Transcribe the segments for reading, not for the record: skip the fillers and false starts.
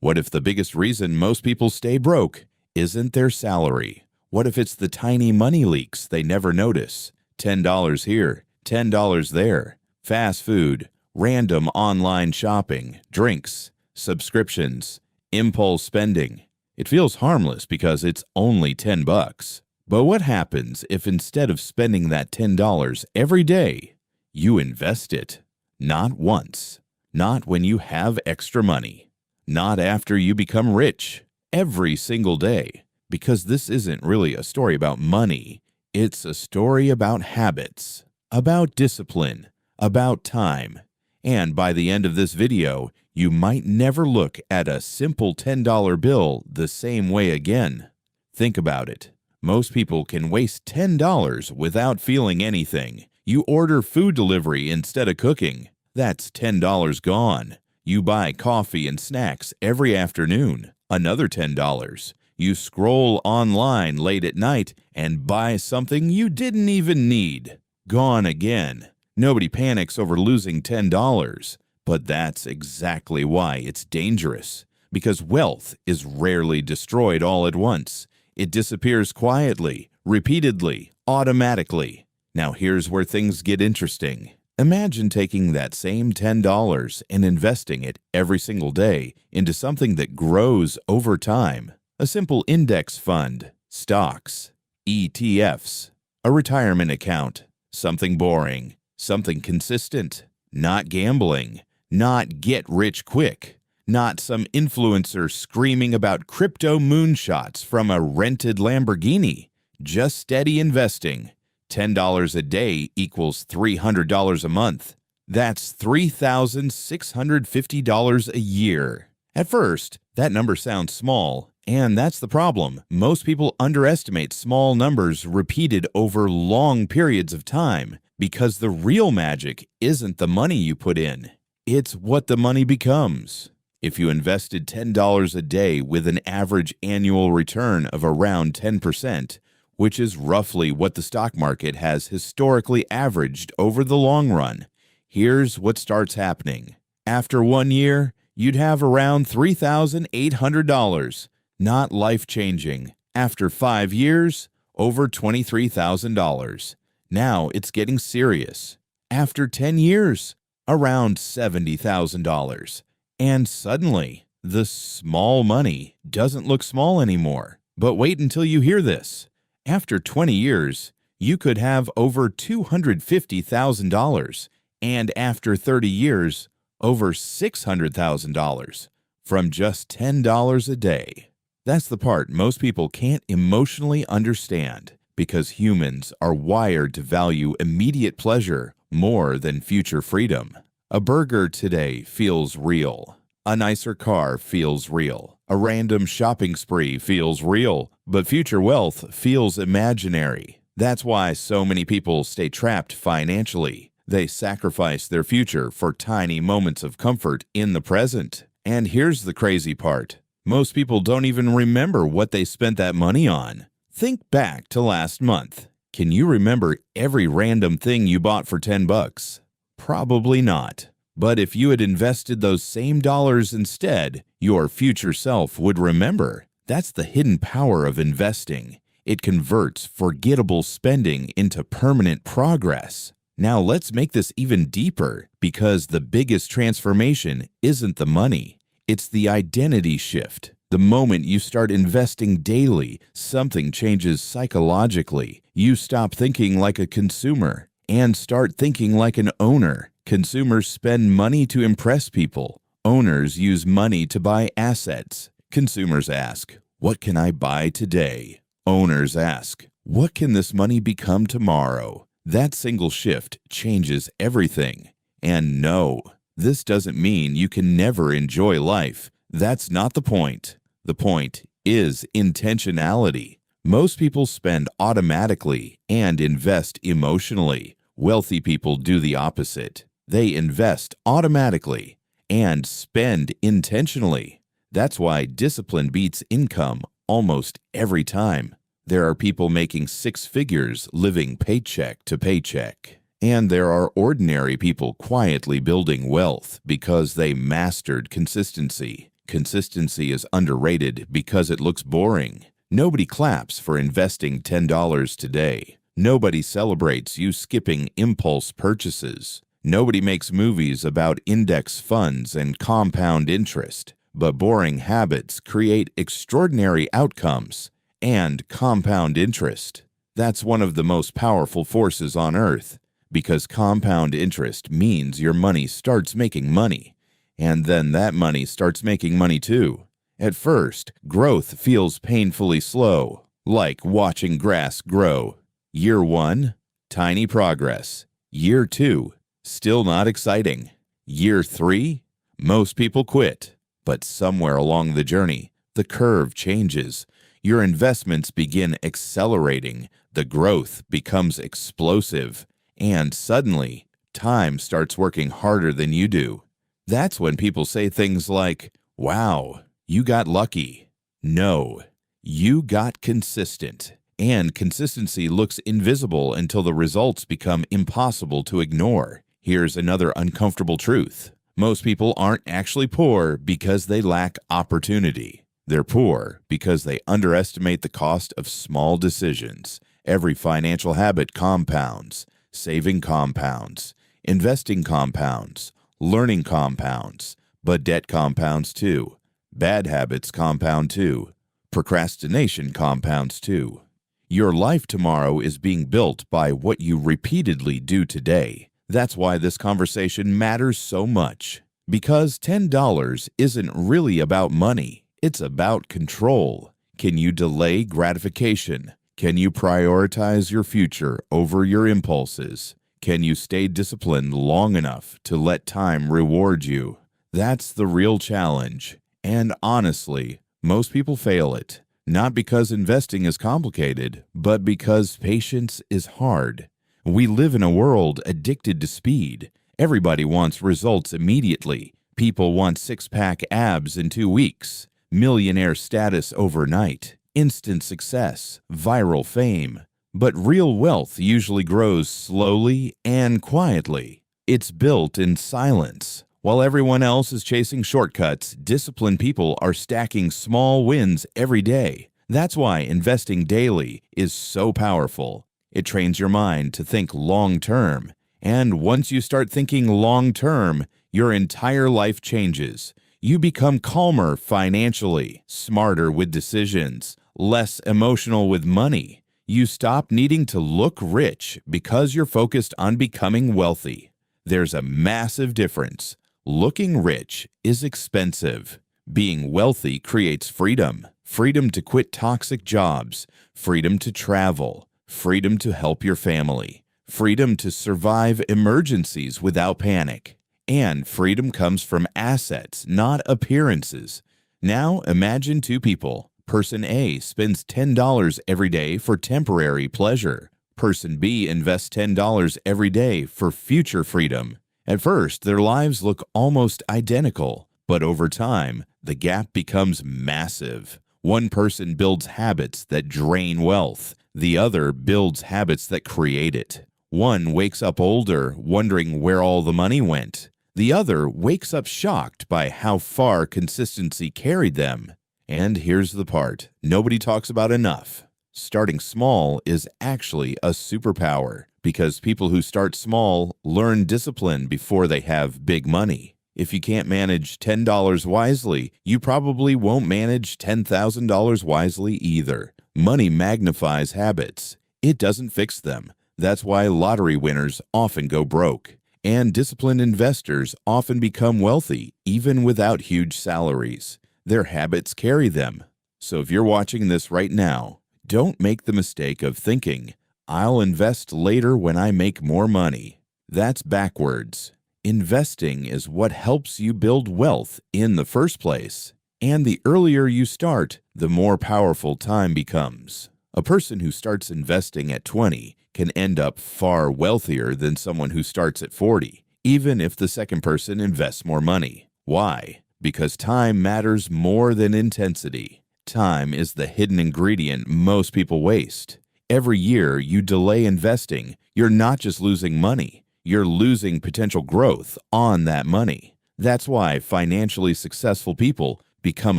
What if the biggest reason most people stay broke isn't their salary? What if it's the tiny money leaks they never notice? $10 here, $10 there, fast food, random online shopping, drinks, subscriptions, impulse spending. It feels harmless because it's only $10. But what happens if instead of spending that $10 every day, you invest it? Not once, not when you have extra money, not after you become rich, every single day. Because this isn't really a story about money. It's a story about habits, about discipline, about time. And by the end of this video, you might never look at a simple $10 bill the same way again. Think about it. Most people can waste $10 without feeling anything. You order food delivery instead of cooking. That's $10 gone. You buy coffee and snacks every afternoon. Another $10. You scroll online late at night and buy something you didn't even need. Gone again. Nobody panics over losing $10, but that's exactly why it's dangerous. Because wealth is rarely destroyed all at once. It disappears quietly, repeatedly, automatically. Now here's where things get interesting. Imagine taking that same $10 and investing it every single day into something that grows over time. A simple index fund, stocks, ETFs, a retirement account, something boring, something consistent, not gambling, not get rich quick, not some influencer screaming about crypto moonshots from a rented Lamborghini, just steady investing. $10 a day equals $300 a month. That's $3,650 a year. At first, that number sounds small. And that's the problem. Most people underestimate small numbers repeated over long periods of time because the real magic isn't the money you put in. It's what the money becomes. If you invested $10 a day with an average annual return of around 10%, which is roughly what the stock market has historically averaged over the long run, here's what starts happening. After 1 year, you'd have around $3,800. Not life-changing. After 5 years, over $23,000. Now it's getting serious. After 10 years, around $70,000. And suddenly, the small money doesn't look small anymore. But wait until you hear this. After 20 years, you could have over $250,000. And after 30 years, over $600,000 from just $10 a day. That's the part most people can't emotionally understand because humans are wired to value immediate pleasure more than future freedom. A burger today feels real. A nicer car feels real. A random shopping spree feels real, but future wealth feels imaginary. That's why so many people stay trapped financially. They sacrifice their future for tiny moments of comfort in the present. And here's the crazy part. Most people don't even remember what they spent that money on. Think back to last month. Can you remember every random thing you bought for $10? Probably not. But if you had invested those same dollars instead, your future self would remember. That's the hidden power of investing. It converts forgettable spending into permanent progress. Now let's make this even deeper because the biggest transformation isn't the money. It's the identity shift. The moment you start investing daily, something changes psychologically. You stop thinking like a consumer and start thinking like an owner. Consumers spend money to impress people. Owners use money to buy assets. Consumers ask, "What can I buy today?" Owners ask, "What can this money become tomorrow?" That single shift changes everything. And no, this doesn't mean you can never enjoy life. That's not the point. The point is intentionality. Most people spend automatically and invest emotionally. Wealthy people do the opposite. They invest automatically and spend intentionally. That's why discipline beats income almost every time. There are people making 6 figures living paycheck to paycheck. And there are ordinary people quietly building wealth because they mastered consistency. Consistency is underrated because it looks boring. Nobody claps for investing $10 today. Nobody celebrates you skipping impulse purchases. Nobody makes movies about index funds and compound interest. But boring habits create extraordinary outcomes and compound interest. That's one of the most powerful forces on earth, because compound interest means your money starts making money, and then that money starts making money too. At first, growth feels painfully slow, like watching grass grow. Year 1, tiny progress. Year 2, still not exciting. Year 3, most people quit. But somewhere along the journey, the curve changes. Your investments begin accelerating, the growth becomes explosive, and suddenly, time starts working harder than you do. That's when people say things like, "Wow, you got lucky." No, you got consistent. And consistency looks invisible until the results become impossible to ignore. Here's another uncomfortable truth. Most people aren't actually poor because they lack opportunity. They're poor because they underestimate the cost of small decisions. Every financial habit compounds. Saving compounds. Investing compounds. Learning compounds. But debt compounds too. Bad habits compound too. Procrastination compounds too. Your life tomorrow is being built by what you repeatedly do today. That's why this conversation matters so much. Because $10 isn't really about money, it's about control. Can you delay gratification? Can you prioritize your future over your impulses? Can you stay disciplined long enough to let time reward you? That's the real challenge. And honestly, most people fail it. Not because investing is complicated, but because patience is hard. We live in a world addicted to speed. Everybody wants results immediately. People want six-pack abs in 2 weeks, millionaire status overnight, instant success, viral fame. But real wealth usually grows slowly and quietly. It's built in silence. While everyone else is chasing shortcuts, disciplined people are stacking small wins every day. That's why investing daily is so powerful. It trains your mind to think long-term. And once you start thinking long-term, your entire life changes. You become calmer financially, smarter with decisions, less emotional with money. You stop needing to look rich because you're focused on becoming wealthy. There's a massive difference. Looking rich is expensive. Being wealthy creates freedom. Freedom to quit toxic jobs. Freedom to travel. Freedom to help your family. Freedom to survive emergencies without panic. And freedom comes from assets, not appearances. Now imagine two people. Person A spends $10 every day for temporary pleasure. Person B invests $10 every day for future freedom. At first, their lives look almost identical, but over time, the gap becomes massive. One person builds habits that drain wealth. The other builds habits that create it. One wakes up older, wondering where all the money went. The other wakes up shocked by how far consistency carried them. And here's the part nobody talks about enough. Starting small is actually a superpower, because people who start small learn discipline before they have big money. If you can't manage $10 wisely, you probably won't manage $10,000 wisely either. Money magnifies habits. It doesn't fix them. That's why lottery winners often go broke. And disciplined investors often become wealthy, even without huge salaries. Their habits carry them. So if you're watching this right now, don't make the mistake of thinking, "I'll invest later when I make more money." That's backwards. Investing is what helps you build wealth in the first place. And the earlier you start, the more powerful time becomes. A person who starts investing at 20 can end up far wealthier than someone who starts at 40, even if the second person invests more money. Why? Because time matters more than intensity. Time is the hidden ingredient most people waste. Every year you delay investing, you're not just losing money, you're losing potential growth on that money. That's why financially successful people become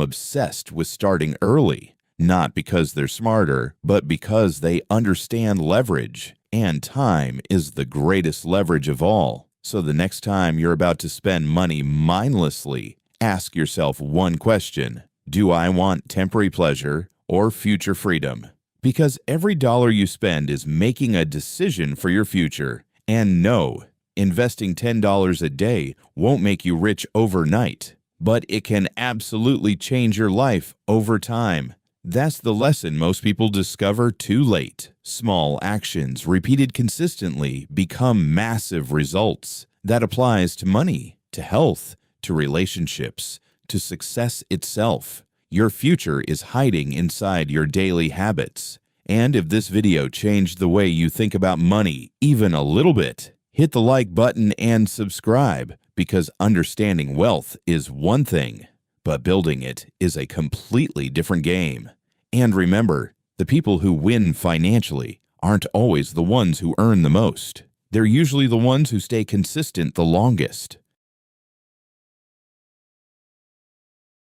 obsessed with starting early, not because they're smarter, but because they understand leverage. And time is the greatest leverage of all. So the next time you're about to spend money mindlessly, ask yourself one question: do I want temporary pleasure or future freedom? Because every dollar you spend is making a decision for your future. And no, investing $10 a day won't make you rich overnight, but it can absolutely change your life over time. That's the lesson most people discover too late. Small actions repeated consistently become massive results. That applies to money, to health, to relationships, to success itself. Your future is hiding inside your daily habits. And if this video changed the way you think about money even a little bit, hit the like button and subscribe, because understanding wealth is one thing, but building it is a completely different game. And remember, the people who win financially aren't always the ones who earn the most. They're usually the ones who stay consistent the longest.